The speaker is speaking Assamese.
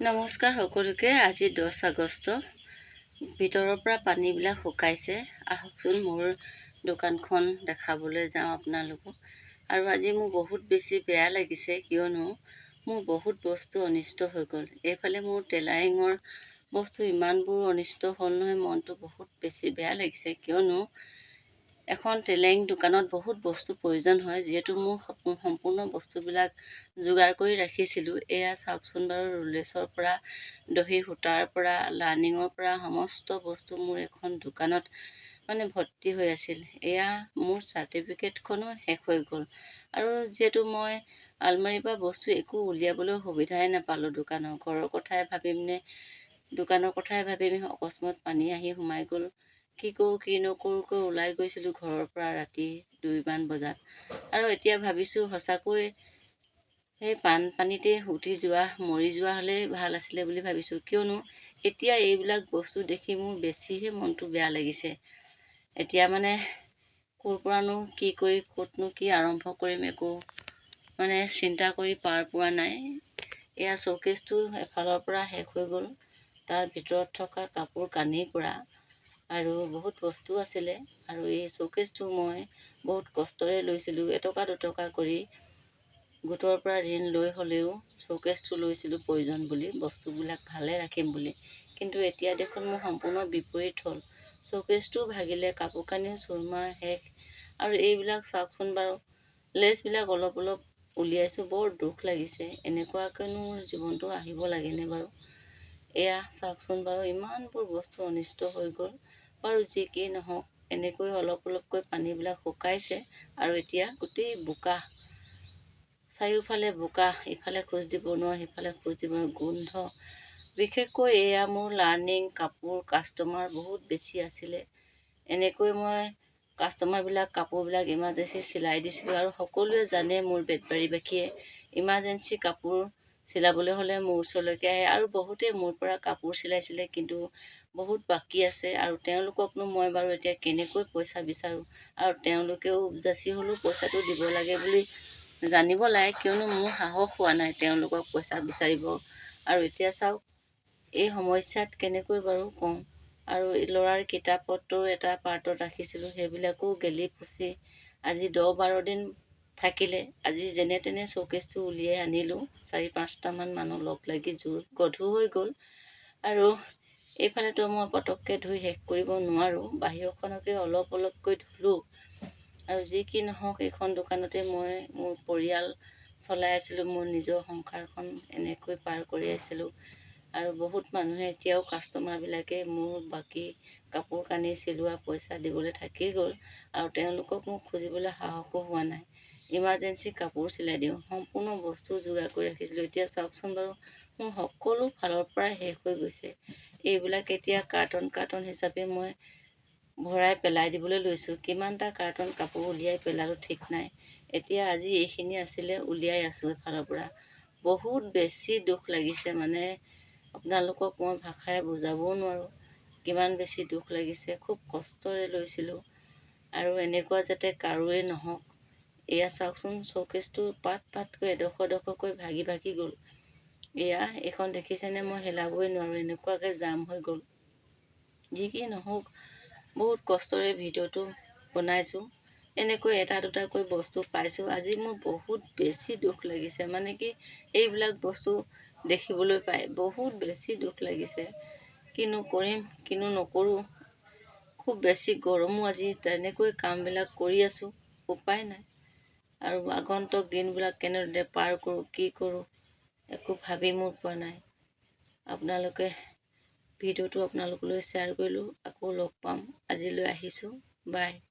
নমস্কাৰ সকলোকে। আজি 10 আগষ্ট। ভিতৰৰ পৰা পানীবিলাক শুকাইছে। আহকচোন মোৰ দোকানখন দেখাবলৈ যাওঁ আপোনালোকক। আৰু আজি মোৰ বহুত বেছি বেয়া লাগিছে, কিয়নো মোৰ বহুত বস্তু অনিষ্ট হৈ গ'ল। এইফালে মোৰ টেইলাৰিঙৰ বস্তু ইমানবোৰ অনিষ্ট হ'ল নহয়, মনটো বহুত বেছি বেয়া লাগিছে। কিয়নো এখন টেইলাৰিং দোকানত বহুত বস্তু প্ৰয়োজন হয়, যিহেতু মোৰ সম্পূৰ্ণ বস্তুবিলাক যোগাৰ কৰি ৰাখিছিলোঁ। এয়া চাওকচোন বাৰু, ৰুলেছৰ পৰা দহি সূতাৰ পৰা লাৰ্নিঙৰ পৰা সমস্ত বস্তু মোৰ এখন দোকানত ভৰ্তি হৈ আছিল। এয়া মোৰ চাৰ্টিফিকেটখনো শেষ হৈ গ'ল। আৰু যিহেতু মই আলমাৰীৰ পৰা বস্তু একো উলিয়াবলৈ সুবিধাই নাপালোঁ, ঘৰৰ কথাই ভাবিম নে দোকানৰ কথাই ভাবিম, অকস্মাত পানী আহি সোমাই গ'ল। কি কৰোঁ কি নকৰোঁকৈ ওলাই গৈছিলোঁ ঘৰৰ পৰা ৰাতি 2মান বজাত। আৰু এতিয়া ভাবিছোঁ সঁচাকৈ সেই বানপানীতে উটি যোৱা মৰি যোৱা হ'লেই ভাল আছিলে বুলি ভাবিছোঁ। কিয়নো এতিয়া এইবিলাক বস্তু দেখি মোৰ বেছিহে মনটো বেয়া লাগিছে। এতিয়া ক'ৰ পৰানো কি কৰি ক'তনো কি আৰম্ভ কৰিম, একো চিন্তা কৰি পাৰ পোৱা নাই। এয়া শ্ব'কেছটো এফালৰ পৰা শেষ হৈ গ'ল। তাৰ ভিতৰত থকা কাপোৰ কানিৰ পৰা আৰু বহুত বস্তু আছিলে। আৰু এই শ্ব'কেছটো মই বহুত কষ্টৰে লৈছিলোঁ, এটকা দুটকা কৰি গোটৰ পৰা ঋণ লৈ হ'লেও শ্ব'কেছটো লৈছিলোঁ প্ৰয়োজন বুলি, বস্তুবিলাক ভালে ৰাখিম বুলি। কিন্তু এতিয়া দেখোন মোৰ সম্পূৰ্ণ বিপৰীত হ'ল। শ্ব'কেছটোও ভাগিলে, কাপোৰ কানিও চুৰমাৰ শেষ। আৰু এইবিলাক চাওকচোন বাৰু, লেচবিলাক অলপ অলপ উলিয়াইছোঁ, বৰ দুখ লাগিছে। এনেকুৱাকৈনো মোৰ জীৱনটো আহিব লাগেনে বাৰু। এয়া চাওকচোন বাৰু, ইমানবোৰ বস্তু অনিষ্ট হৈ গ'ল। বাৰু যি কি নহওক, এনেকৈ অলপ অলপকৈ পানীবিলাক শুকাইছে। আৰু এতিয়া গোটেই বোকা, চাৰিওফালে বোকা, ইফালে খোজ দিব নোৱাৰোঁ, সিফালে খোজ দিব নোৱাৰোঁ, গোন্ধ। বিশেষকৈ এয়া মোৰ লাৰ্নিং কাপোৰ কাষ্টমাৰ বহুত বেছি আছিলে। এনেকৈ মই কাপোৰবিলাক ইমাৰ্জেঞ্চি চিলাই দিছিলোঁ। আৰু সকলোৱে জানে মোৰ বেতবাৰীবাসীয়ে ইমাৰ্জেঞ্চি কাপোৰ চিলাবলৈ হ'লে মোৰ ওচৰলৈকে আহে। আৰু বহুতেই মোৰ পৰা কাপোৰ চিলাইছিলে, কিন্তু বহুত বাকী আছে। আৰু তেওঁলোককনো মই বাৰু এতিয়া কেনেকৈ পইচা বিচাৰোঁ। আৰু তেওঁলোকেও উপযাচি হ'লেও পইচাটো দিব লাগে বুলি জানিব লাগে, কিয়নো মোৰ সাহস হোৱা নাই তেওঁলোকক পইচা বিচাৰিব। আৰু এতিয়া চাওক, এই সমস্যাত কেনেকৈ বাৰু কওঁ। আৰু ল'ৰাৰ কিতাপ পত্ৰও এটা পাৰ্টত ৰাখিছিলোঁ, সেইবিলাকো গেলি পচি আজি 10-12 দিন থাকিলে। আজি যেনে তেনে শ্ব'কেছটো উলিয়াই আনিলোঁ। 4-5টামান মানুহ লগ লাগি গধুৰ হৈ গ'ল। আৰু এইফালেতো মই পটককৈ ধুই শেষ কৰিব নোৱাৰোঁ, বাহিৰখনকে অলপ অলপকৈ ধুলোঁ। আৰু যি কি নহওক, এইখন দোকানতে মই মোৰ পৰিয়াল চলাই আছিলোঁ, মোৰ নিজৰ সংসাৰখন এনেকৈ পাৰ কৰি আছিলোঁ। আৰু বহুত মানুহে এতিয়াও কাষ্টমাৰবিলাকে মোৰ বাকী কাপোৰ কানি চিলোৱা পইচা দিবলৈ থাকি গ'ল। আৰু তেওঁলোকক মোক খুজিবলৈ সাহসো হোৱা নাই। ইমাৰ্জেঞ্চি কাপোৰ চিলাই দিওঁ, সম্পূৰ্ণ বস্তু যোগাৰ কৰি ৰাখিছিলোঁ। এতিয়া চাওকচোন বাৰু, মোৰ সকলো ফালৰ পৰাই শেষ হৈ গৈছে। এইবিলাক এতিয়া কাৰ্টন হিচাপে মই ভৰাই পেলাই দিবলৈ লৈছোঁ। কিমানটা কাৰ্টন কাপোৰ উলিয়াই পেলালোঁ ঠিক নাই। এতিয়া আজি এইখিনি আছিলে, উলিয়াই আছোঁ এফালৰ পৰা। বহুত বেছি দুখ লাগিছে, আপোনালোকক মই ভাষাৰে বুজাবও নোৱাৰোঁ কিমান বেছি দুখ লাগিছে। খুব কষ্টৰে লৈছিলোঁ, আৰু এনেকুৱা যাতে কাৰোৱেই নহওক। এয়া চাওকচোন, শ্ব'কেছটো পাত পাতকৈ এডোখৰকৈ ভাগি ভাগি গ'ল। এইখন দেখিছেনে, মই হিলাবই নোৱাৰোঁ, এনেকুৱাকৈ জাম হৈ গ'ল। যি কি নহওক, বহুত কষ্টৰে ভিডিঅ'টো বনাইছোঁ। এনেকৈ এটা দুটাকৈ বস্তু পাইছোঁ। আজি মোৰ বহুত বেছি দুখ লাগিছে, এইবিলাক বস্তু দেখিবলৈ পাই বহুত বেছি দুখ লাগিছে। কিনো কৰিম কিনো নকৰোঁ। খুব বেছি গৰমো আজি, তেনেকৈ কামবিলাক কৰি আছোঁ, উপায় নাই। আৰু আগন্তুক দিনবিলাক কেনেদৰে পাৰ কৰোঁ, কি কৰোঁ, একো ভাবি মোৰ পোৱা নাই। ভিডিঅ'টো আপোনালোকলৈ শ্বেয়াৰ কৰিলোঁ। আকৌ লগ পাম। আজিলৈ আহিছোঁ, বাই।